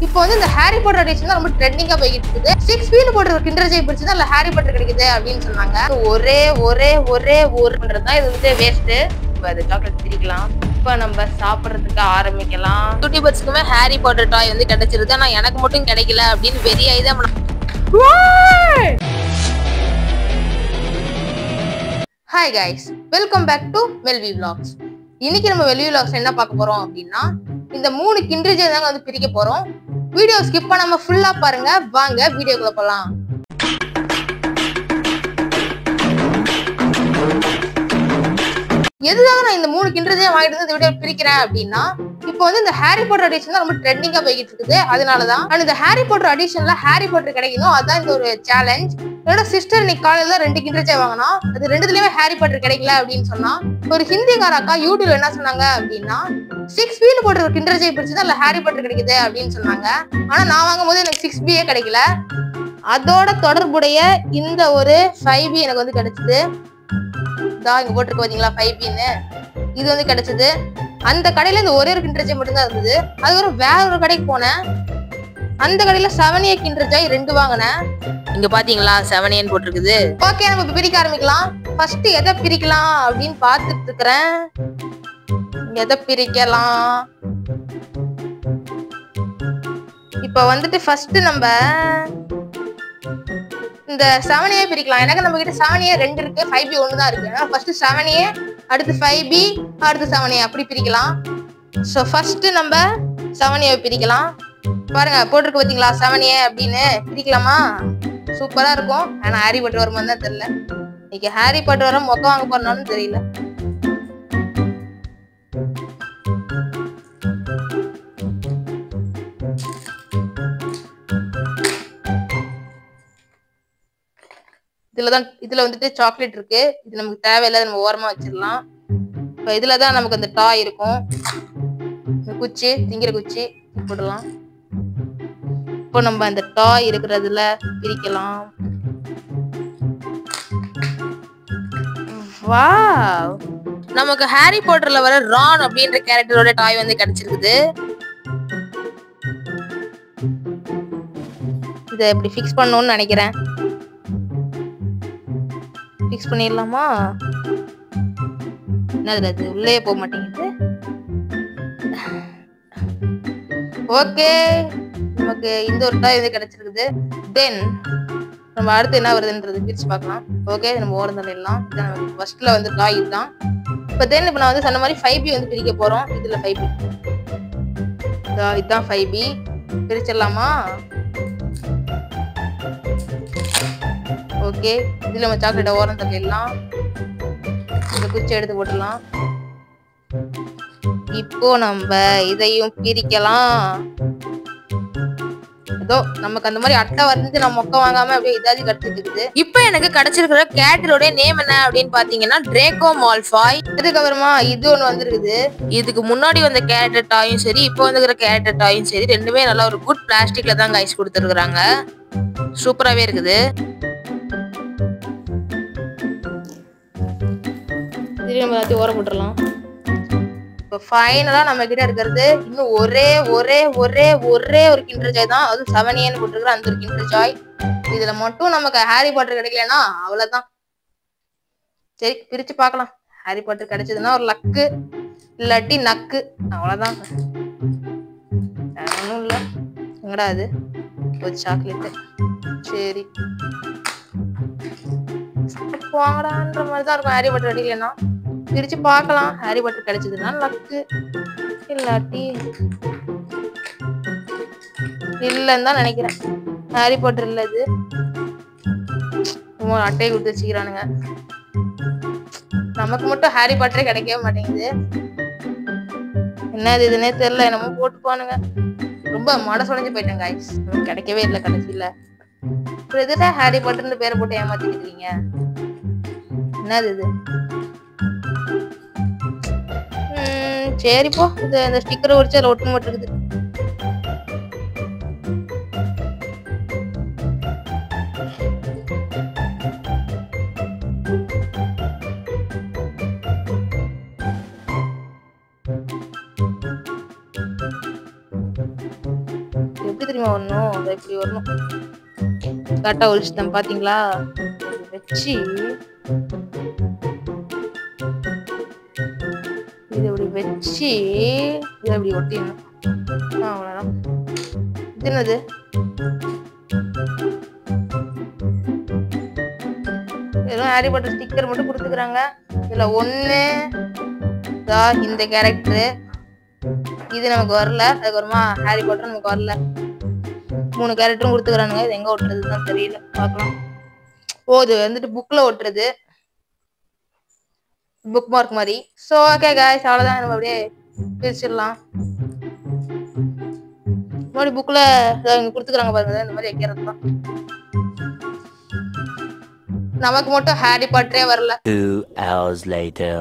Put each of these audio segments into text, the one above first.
இப்போ வந்து இந்த ஹாரி பாட்டர் எடிஷன் தான் ரொம்ப ட்ரெண்டிங்கா போய்கிட்டு இருக்குது. 6Bன்னு போட்டு கிண்டர் ஜாய் பிடிச்சதா இல்ல ஹாரி பாட்டர் கிடைக்குது அப்படின்னு சொன்னாங்க. ஒரே தான் இது வந்து வேஸ்ட். இப்போ அது சாக்லேட் பிரிக்கலாம். இப்போ நம்ம சாப்பிட்றதுக்கு ஆரம்பிக்கலாம். குட்டி பட்ஸ்க்குமே ஹாரி பாட்டர் டாய் வந்து கிடைச்சிருது. ஆனா எனக்கு மட்டும் கிடைக்கல அப்படின்னு வெறியாய் தான். Hi guys, welcome back to Velvi vlogs. இன்னைக்கு நம்ம வெல்வி vlogs என்ன பார்க்க போறோம் அப்படின்னா, இந்த 3 கிண்டர் ஜாய் தாங்க வந்து பிரிக்க போறோம். வீடியோ ஸ்கிப் பண்ணாம ஃபுல்லா பாருங்க. வாங்க வீடியோக்குள்ள போலாம். எதுக்காக நான் இந்த 3 கிண்டர் ஜாய் வாங்கிட்டு வந்து இந்த வீடியோ பிரிக்கிறேன் அப்படின்னா, இப்போ வந்து இந்த ஹாரி பாட்டர் எடிஷன் தான் ரொம்ப ட்ரெண்டிங்கா போய்கிட்டு இருக்குது. அதனாலதான் இந்த ஹாரி பாட்டர் எடிஷன்ல ஹாரி பாட்டர் கிடைக்கணும். அதான் இந்த ஒரு சேலஞ்ச். என்னோட சிஸ்டர் இன்னைக்கு காலையில 2 கிண்டர் ஜாய் வாங்கினா. அது ரெண்டுலயுமே ஹாரி பாட்டர் கிடைக்கல அப்படின்னு சொன்னா, ஒரு ஹிந்திக்கார அக்கா யூடியூப்ல என்ன சொன்னாங்க அப்படின்னா, 6Bன்னு போட்டு ஒரு கிண்டர் ஜாய் பிடிச்சதா இல்ல ஹாரி பாட்டர் கிடைக்குது அப்படின்னு சொன்னாங்க. ஆனா நான் வாங்கும் போது எனக்கு 6Bயே கிடைக்கல. அதோட தொடர்புடைய இந்த ஒரு 5B எனக்கு வந்து கிடைச்சது. இங்க போட்டிருக்க பாத்தீங்களா 5Bன்னு, இது வந்து கிடைச்சது. அந்த கடையில இந்த ஒரே ஒரு கிண்டர் ஜாய் மட்டும் தான் இருந்தது. அதுக்கப்புறம் வேற ஒரு கடைக்கு போனேன். அந்த கடையில 7A கிண்டர் ஜாய் 2 வாங்கினேன். இங்க பாத்தீங்களா 7Aன்னு போட்டிருக்குது. ஓகே, நம்ம பிரிக்க ஆரம்பிக்கலாம். ஃபர்ஸ்ட் எதை பிரிக்கலாம் அப்படின்னு பாத்துட்டு இருக்கிறேன். எதை பிரிக்கலாம்? இப்ப வந்துட்டு ஃபர்ஸ்ட் நம்ம இந்த 7A பிரிக்கலாம். எனக்கு நம்ம கிட்ட 7A 2 இருக்கு, 5B 1 தான் இருக்கு. ஃபர்ஸ்ட் 7A, அடுத்து 5B, அடுத்து 7A அப்படி பிரிக்கலாம். ஸோ ஃபர்ஸ்ட் நம்ம 7A பிரிக்கலாம். பாருங்க போட்டிருக்கு பாத்தீங்களா 7A அப்படின்னு. பிரிக்கலாமா? சூப்பரா இருக்கும். ஆனா ஹாரி பாட்டர் வருமானு தான் தெரியல. இன்னைக்கு ஹாரி பாட்டர் வர மொக்க வாங்க போறனாலும் தெரியல. இதுல வந்துட்டு சாக்லேட் இருக்கு. இது நமக்கு தேவையில்லை, நம்ம ஓரமா வச்சிடலாம். இப்போ இதுலதான் நமக்கு அந்த டாய் இருக்கும். குச்சி, திங்கிற குச்சி போடலாம். இப்போ நம்ம அந்த டாய் இருக்கிறதுல பிரிக்கலாம். வாவ், நமக்கு ஹாரி பாட்டர்ல வர ரான் அப்படின்ற கேரக்டரோட டாய் வந்து கிடைச்சிருக்குது. இதை எப்படி ஃபிக்ஸ் பண்ணணும்னு நினைக்கிறேன். ஃபிக்ஸ் பண்ணிடலாமா? என்னது அது உள்ளே போக மாட்டேங்குது. ஓகே, நமக்கு இந்த ஒரு டாய் வந்து கிடைச்சிருக்குது. தென் நம்ம அடுத்து என்ன வருதுன்றது பிரிச்சு பார்க்கலாம். ஓகே, நம்ம ஓரம் தள்ளிடலாம். இதான் ஃபர்ஸ்ட்ல வந்து டாய் இதுதான். இப்போ தென் இப்போ நான் வந்து சொன்ன மாதிரி 5B வந்து பிரிக்க போறோம். இதுல 5B, இதுதான் 5B. பிரிச்சிடலாமா? ஓகே, இதுல நம்ம சாக்லேட்டை ஓரம் தள்ளிடலாம். இந்த குச்சி எடுத்து போட்டுடலாம். இப்போ நம்ம இதையும் பிரிக்கலாம். ஏதோ நமக்கு அந்த மாதிரி அட்டை வந்து நம்ம மொக்க வாங்காம அப்படியே இதாச்சு கிடைச்சிட்டு இருக்குது. இப்போ எனக்கு கிடைச்சிருக்கிற கேட்டரோட நேம் என்ன அப்படின்னு பாத்தீங்கன்னா டிரேகோ மால்ஃபாய். இதுக்கப்புறமா இது ஒண்ணு வந்துருக்குது. இதுக்கு முன்னாடி வந்த கேரக்டர் டாயும் சரி, இப்போ வந்துக்கிற கேரக்டர் டாயும் சரி, ரெண்டுமே நல்லா ஒரு குட் பிளாஸ்டிக்ல தான் கைஸ் கொடுத்துருக்காங்க. சூப்பராகவே இருக்குது. நம்ம எல்லாத்தையும் ஓரம் போட்டுடலாம். இப்போ ஃபைனலா நம்ம கிட்ட இருக்கிறது இன்னும் ஒரே ஒரு கிண்டர் ஜாய் தான். அது 7Aன்னு போட்டுருக்குற அந்த ஒரு கிண்டர் ஜாய். இதுல மட்டும் நமக்கு ஹாரி பாட்டர் கிடைக்கலன்னா அவ்வளவுதான். சரி, பிரிச்சு பார்க்கலாம். ஹாரி பாட்டர் கிடைச்சதுன்னா ஒரு லக்கு, இல்லாட்டி நக்கு, அவ்வளவுதான். ஒன்றும் இல்லை. எங்கடா அது ஒரு சாக்லேட்டு? சரி வாங்கடான்ற மாதிரிதான் இருக்கும். ஹாரி பாட்டர் கிடைக்கலன்னா பிரிச்சு பார்க்கலாம். ஹாரி பாட்டர் கிடைச்சதுன்னா லக்கு, இல்லாட்டி இல்லன்னு தான் நினைக்கிறேன். ஹாரி பாட்டர் இல்ல, இது அட்டையை கொடுத்து வச்சுக்கிறானுங்க. நமக்கு மட்டும் ஹாரி பாட்டரே கிடைக்கவே மாட்டேங்குது. என்னது இதுன்னே தெரியல. என்னமோ போட்டு போனுங்க. ரொம்ப மனசுடைஞ்சு போயிட்டேன் காய்ஸ். கிடைக்கவே இல்லை கடைசியில. இதுதான் ஹாரி பாட்டர்னு பேரை போட்டு ஏமாத்திட்டு இருக்கீங்க. என்னது இது? சரி போ, இந்த ஸ்டிக்கரை உரிச்சு அதில் ஒட்டு மட்டும் இருக்குது. தெரியுமா வரணும், அதை இப்படி வரணும். கரெக்டா ஒழிச்சுட்டேன் பாத்தீங்களா? வச்சு இதை இப்படி வச்சு இதை இப்படி ஒட்டிடணும். அவ்வளவுதான். இது என்னது? வெறும் ஹாரி பாட்டர் ஸ்டிக்கர் மட்டும் கொடுத்துக்கிறாங்க. இதுல ஒண்ணு இந்த கேரக்டரு, இது நமக்கு வரல. அதுக்கப்புறமா ஹாரி பாட்டர் நமக்கு வரல. 3 கேரக்டரும் கொடுத்துக்கிறானுங்க. இது எங்க ஒட்டுறதுன்னு தெரியல, பார்க்கலாம். ஓ, இது வந்துட்டு புக்ல ஒட்டுறது, புக் மார்க் மாதிரி. ஸோ ஓகே காய்ஸ், அவ்வளோதான். நம்ம அப்படியே பிரிச்சிடலாம். முன்னாடி புக்ல இங்க கொடுத்துக்கிறாங்க பாருங்க, இந்த மாதிரி வைக்கிறது தான். நமக்கு மட்டும் ஹாரி பாட்டரே வரல. 2 hours later.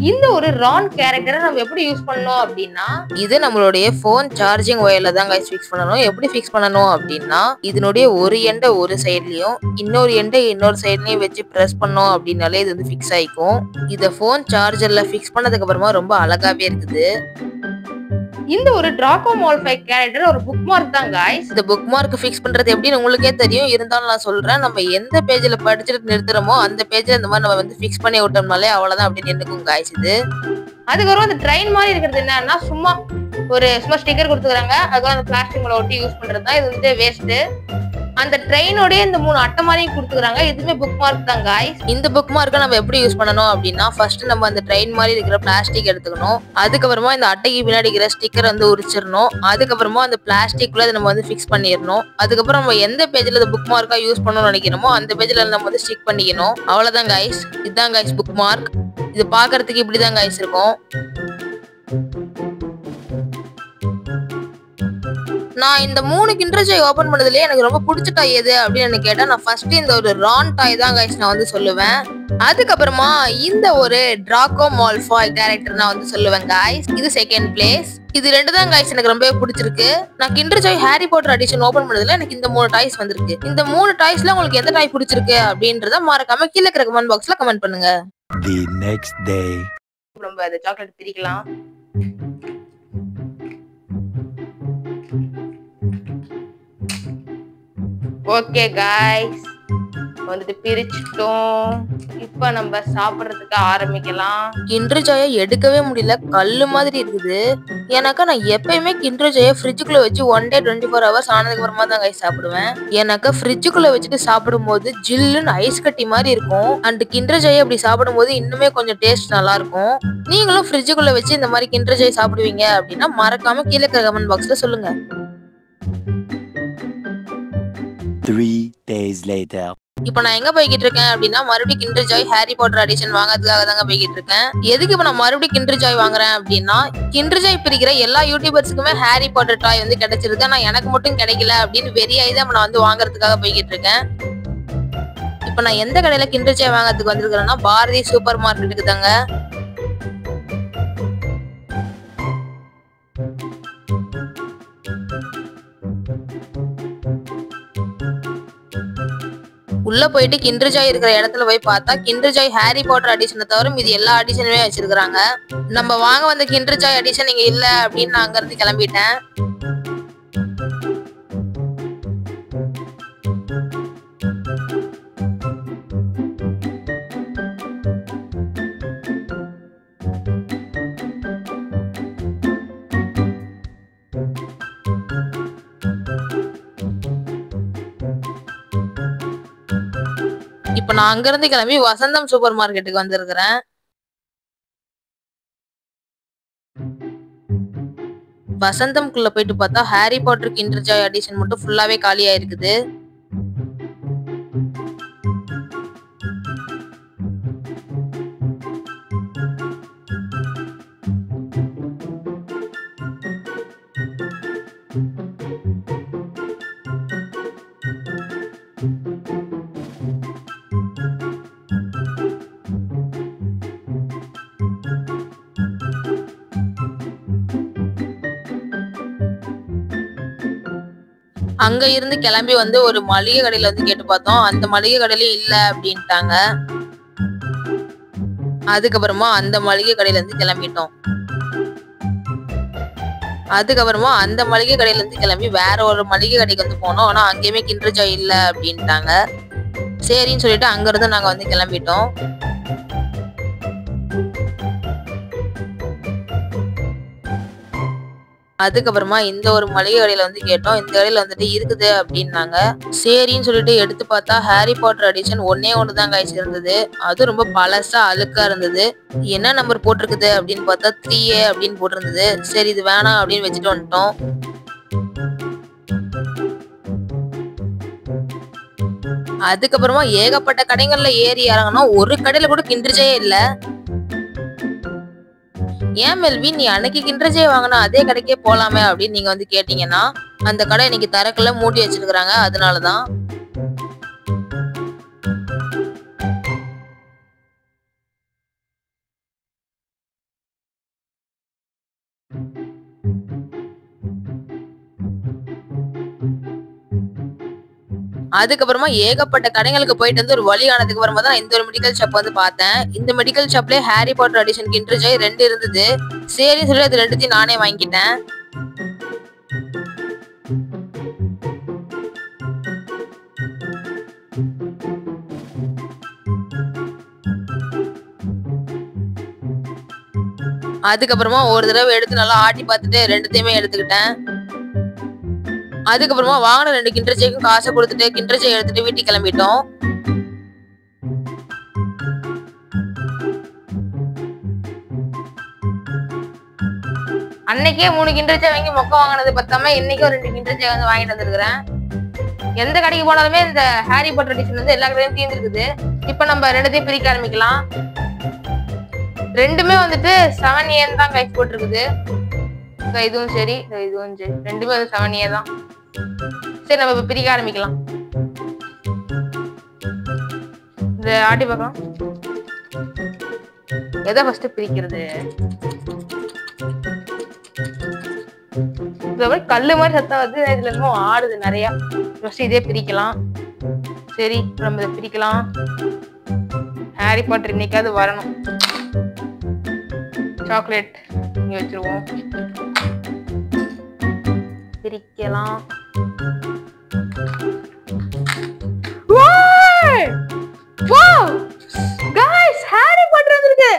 இந்த ஒரு ரான் கேரக்டரை நம்ம எப்படி யூஸ் பண்ணணும் அப்படின்னா, இது நம்மளுடைய போன் சார்ஜிங் ஒயர்ல தான் கைஸ் ஃபிக்ஸ் பண்ணணும். எப்படி ஃபிக்ஸ் பண்ணணும் அப்படின்னா, இதனுடைய ஒரு எண்டை ஒரு சைட்லயும் இன்னொரு எண்டை இன்னொரு சைட்லயும் வச்சு பிரஸ் பண்ணோம் அப்படின்னாலே இது வந்து ஃபிக்ஸ் ஆயிக்கும். இத போன் சார்ஜர்ல ஃபிக்ஸ் பண்ணதுக்கு அப்புறமா ரொம்ப அழகாவே இருக்குது. இந்த ஒரு டிராகோ மால்ஃபை கேரக்டர் ஒரு புக் மார்க் தான் गाइस. இந்த புக் மார்க் ஃபிக்ஸ் பண்றது எப்படின்னு உங்களுக்கே தெரியும். இருந்தாலும் நான் சொல்றேன், நம்ம எந்த பேஜ்ல படிச்சிட்டு நிறுத்துறோமோ அந்த பேஜ்ல இந்த மாதிரி நம்ம வந்து ஃபிக்ஸ் பண்ணி விட்டோம்னாலே அவ்வளவுதான் அப்படி நின்னுக்கும் गाइस. இது அதுக்கப்புறம் அந்த ட்ரெயின் மாதிரி இருக்கிறது என்னன்னா, சும்மா ஸ்டிக்கர் கொடுத்துக்கிறாங்க. அதுக்கப்புறம் அந்த பிளாஸ்டிக் மேல ஒட்டி யூஸ் பண்றது தான். இது வந்து வேஸ்ட். அந்த ட்ரெயினோட இந்த 3 அட்டை மாதிரியும் கொடுத்துக்கிறாங்க. இதுவுமே புக் மார்க் தான் गाइस. இந்த புக் மார்க்கை நம்ம எப்படி யூஸ் பண்ணணும் அப்படின்னா, ஃபர்ஸ்ட் நம்ம அந்த ட்ரெயின் மாதிரி இருக்கிற பிளாஸ்டிக் எடுத்துக்கணும். அதுக்கப்புறமா இந்த அட்டைக்கு பின்னாடி இருக்கிற ஸ்டிக்கர் வந்து உரிச்சிடணும். அதுக்கப்புறமா அந்த பிளாஸ்டிக்ல நம்ம வந்து ஃபிக்ஸ் பண்ணிடணும். அதுக்கப்புறம் நம்ம எந்த பேஜ்ல இந்த புக் மார்க்கா யூஸ் பண்ணணும்னு நினைக்கிறோமோ அந்த பேஜ்ல நம்ம வந்து ஸ்டிக் பண்ணிக்கணும். அவ்வளவுதான் गाइस. இதுதான் गाइस புக் மார்க். இது பாக்குறதுக்கு இப்படிதான் गाइस இருக்கும். நான் இந்த 3 கிண்டர் ஜாய் ஓபன் பண்ணதுலயே எனக்கு ரொம்ப பிடிச்ச டாய் எது அப்படின்னு கேட்டா, நான் ஃபர்ஸ்ட் இந்த ஒரு ரான் டாய் தான் गाइस நான் வந்து சொல்லுவேன். அதுக்கப்புறமா இந்த ஒரு டிராகோ மால்ஃபாய் கேரக்டர் நான் வந்து சொல்லுவேன் गाइस. இது செகண்ட் பிளேஸ். இது 2 தான் गाइस எனக்கு ரொம்பவே பிடிச்சிருக்கு. நான் kinder Joy Harry Potter edition open பண்ணதுல எனக்கு இந்த 3 டாய்ஸ் வந்திருக்கு. இந்த 3 டாய்ஸ்ல உங்களுக்கு எந்த டாய் பிடிச்சிருக்கு அப்படின்றத மறக்காம கீழ இருக்கிற கமெண்ட் பாக்ஸ்ல கமெண்ட் பண்ணுங்க. The next day. நம்ம அந்த சாக்லேட் பிரிக்கலாம். ஓகே गाइस, வந்துட்டு பிரிச்சிட்டோம். இப்போ நம்ம சாப்பிடுறதுக்கு ஆரம்பிக்கலாம். கிண்டர் ஜாயை எடுக்கவே முடியல, கல்லு மாதிரி இருக்குது. எனக்கு நான் எப்பயுமே கிண்டர் ஜாயை ஃப்ரிட்ஜுக்குள்ள வச்சு 1 day 24 hours ஆனதுக்கு அப்புறமா தான் गाइस சாப்பிடுவேன். எனக்கு ஃப்ரிட்ஜுக்குள்ள வச்சுட்டு சாப்பிடும் போது ஜில்லுன்னு ஐஸ் கட்டி மாதிரி இருக்கும். அண்ட் கிண்டர் ஜாயை அப்படி சாப்பிடும் போது இன்னுமே கொஞ்சம் டேஸ்ட் நல்லா இருக்கும். நீங்களும் ஃப்ரிட்ஜுக்குள்ள வச்சு இந்த மாதிரி கிண்டர் ஜாய் சாப்பிடுவீங்க அப்படின்னா மறக்காம கீழே இருக்கிற கமெண்ட் பாக்ஸ்ல சொல்லுங்க. 3 days later. இப்போ நான் எங்க போய்கிட்டு இருக்கேன் அப்படின்னா, மறுபடியும் kinder Joy Harry Potter edition வாங்குறதுக்காக தாங்க போய்கிட்டு இருக்கேன். எதுக்கு இப்போ நான் மறுபடியும் கிண்டர் ஜாய் வாங்குறேன் அப்படின்னா, கிண்டர் ஜாய் பிரிக்கிற எல்லா யூடியூபர்ஸுக்குமே ஹாரி பாட்டர் டாய் வந்து கிடைச்சிருக்கு. ஆனா எனக்கு மட்டும் கிடைக்கல அப்படின்னு வெறியாயி தான் நான் வந்து வாங்குறதுக்காக போய்கிட்டு இருக்கேன். இப்போ நான் எந்த கடையில கிண்டர் ஜாய் வாங்குறதுக்கு வந்திருக்கிறேன்னா, பாரதி சூப்பர் மார்க்கெட்டுக்கு தாங்க. உள்ள போயிட்டு கிண்டர் ஜாய் இருக்கிற இடத்துல போய் பார்த்தா கிண்டர் ஜாய் ஹாரி பாட்டர் எடிஷனை தவிர மீதி எல்லா எடிஷனுமே வச்சிருக்காங்க. நம்ம வாங்க வந்த கிண்டர் ஜாய் எடிஷன் இங்க இல்ல அப்படின்னு நான் அங்க இருந்து கிளம்பிட்டேன். இப்ப நான் அங்க இருந்து கிளம்பி வசந்தம் சூப்பர் மார்க்கெட்டுக்கு வந்திருக்கிறேன். வசந்தம்குள்ள போயிட்டு பார்த்தா Harry Potter kinder Joy edition மட்டும் ஃபுல்லாவே காலியா இருக்குது. அங்க இருந்து கிளம்பி வந்து ஒரு மளிகை கடையில வந்து கேட்டு பார்த்தோம். அந்த மளிகை கடையிலயும் இல்ல அப்படின்ட்டாங்க. அதுக்கப்புறமா அந்த மளிகை கடையில இருந்து கிளம்பிட்டோம். அதுக்கப்புறமா அந்த மளிகை கடையில இருந்து கிளம்பி வேற ஒரு மளிகை கடைக்கு வந்து போனோம். ஆனா அங்கேயுமே கிண்டர் ஜாய் இல்ல அப்படின்ட்டாங்க. சரின்னு சொல்லிட்டு அங்க இருந்து நாங்க வந்து கிளம்பிட்டோம். அதுக்கப்புறமா இந்த ஒரு மளிகை கடையில வந்து கேட்டோம். இந்த கடையில வந்துட்டு இருக்குது அப்படின்னாங்க. சரின்னு சொல்லிட்டு எடுத்து பார்த்தா ஹாரி பாட்டர் எடிஷன் ஒன்னே ஒண்ணுதான் கைஸ் இருந்தது. அது ரொம்ப பழசா அழுக்கா இருந்தது. என்ன நம்பர் போட்டிருக்குது அப்படின்னு பார்த்தா 3A அப்படின்னு போட்டிருந்தது. சரி இது வேணாம் அப்படின்னு வச்சுட்டு வந்துட்டோம். அதுக்கப்புறமா ஏகப்பட்ட கடைகள்ல ஏறி இறங்கணும். ஒரு கடையில கூட கிண்டர் ஜாயே இல்ல. ஏன் மெல்வி நீ அன்னைக்கு கிண்டர் ஜாய் வாங்கினா அதே கடைக்கே போலாமே அப்படின்னு நீங்க வந்து கேட்டீங்கன்னா அந்த கடை இன்னைக்கு தரக்குள்ள மூடி வச்சிருக்காங்க. அதனாலதான். அதுக்கப்புறமா ஏகப்பட்ட கடைகளுக்கு போயிட்டு வந்து ஒரு வழி ஆனதுக்கு அப்புறமா தான் இந்த ஒரு மெடிக்கல் ஷாப் வந்து பார்த்தேன். இந்த மெடிக்கல் ஷாப்லயே Harry Potter edition Kinder Joy 2 இருந்தது. சரின்னு சொல்லி அது 2த்தையும் நானே வாங்கிட்டேன். அதுக்கப்புறமா ஒரு தடவை எடுத்து நல்லா ஆட்டி பார்த்துட்டு 2த்தையுமே எடுத்துக்கிட்டேன். அதுக்கப்புறமா வாங்கின 2 கிண்டர் ஜாய்க்கும் காசை கொடுத்துட்டு கிண்டர் ஜாய் எடுத்துட்டு வீட்டுக்கு கிளம்பிட்டோம். அன்னைக்கே 3 கிண்டர் ஜாய் வாங்கி மொக்க வாங்கினது பத்தாம இன்னைக்கும் 2 கிண்டர் ஜாய் வந்து வாங்கிட்டு வந்திருக்கிறேன். எந்த கடைக்கு போனாலுமே இந்த ஹாரி பாட்டர் எடிஷன் வந்து எல்லா கடையும் தீர்ந்துருக்குது. இப்ப நம்ம 2த்தையும் பிரிக்க ஆரம்பிக்கலாம். 2மே வந்துட்டு 7A தான் கைஸ் போட்டிருக்குது. இதுவும் சரி இதுவும் சரி 2மே வந்து 7A தான். சரி நம்ம இப்ப பிரிக்க ஆரம்பிக்கலாம். இந்த ஆட்டி பார்க்கலாம். எதை ஃபர்ஸ்ட் பிரிக்கிறது? கல்லு மாதிரி சத்தம் வந்து இதுல இன்னும் ஆடுது நிறைய. ஃபர்ஸ்ட் இதே பிரிக்கலாம். சரி நம்ம இதை பிரிக்கலாம். ஹாரி பாட்டர் இன்னைக்காவது வரணும். சாக்லேட் இங்க வச்சிருவோம். பிரிக்கலாம். गाइस ஹாரி பாட்டர் வந்திருக்கு.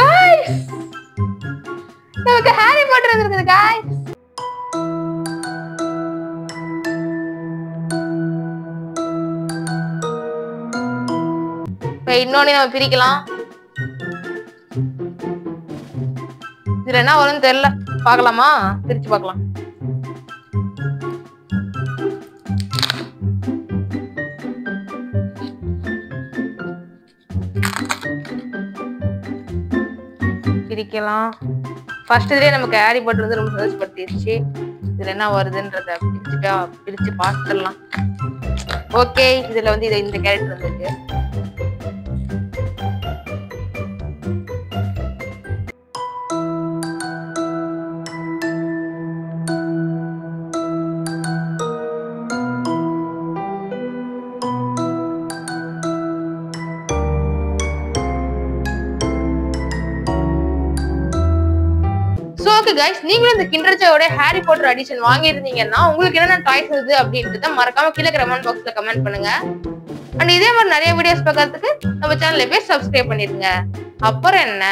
गाइस நமக்கு ஹாரி பாட்டர் வந்திருக்கு गाइस. இன்னொன்னு நம்ம பிரிக்கலாம். இதுல என்ன வரும்னு தெரியல. பார்க்கலாமா? பிரிச்சு பார்க்கலாம். பிரிக்கலாம். ஃபர்ஸ்ட் இதுலயே நமக்கு ஹாரி பாட்டர் வந்து ரொம்ப சந்தோஷப்படுத்திடுச்சு. இதுல என்ன வருதுன்றத பிரிச்சு பார்த்துடலாம். ஓகே இதுல வந்து இந்த கேரக்டர் வந்துருக்கு. ஓகே गाइस நீங்களும் இந்த கிண்டர் ஜாயோட ஹாரி பாட்டர் எடிஷன் வாங்கி இருந்தீங்கன்னா உங்களுக்கு என்னென்ன டாய்ஸ் வருது அப்படின்றத மறக்காம கீழே கமெண்ட் பாக்ஸ்ல கமெண்ட் பண்ணுங்க. அண்ட் இதே மாதிரி நிறைய வீடியோஸ் பார்க்கிறதுக்கு நம்ம சேனலை போய் சப்ஸ்கிரைப் பண்ணிருங்க. அப்புறம் என்ன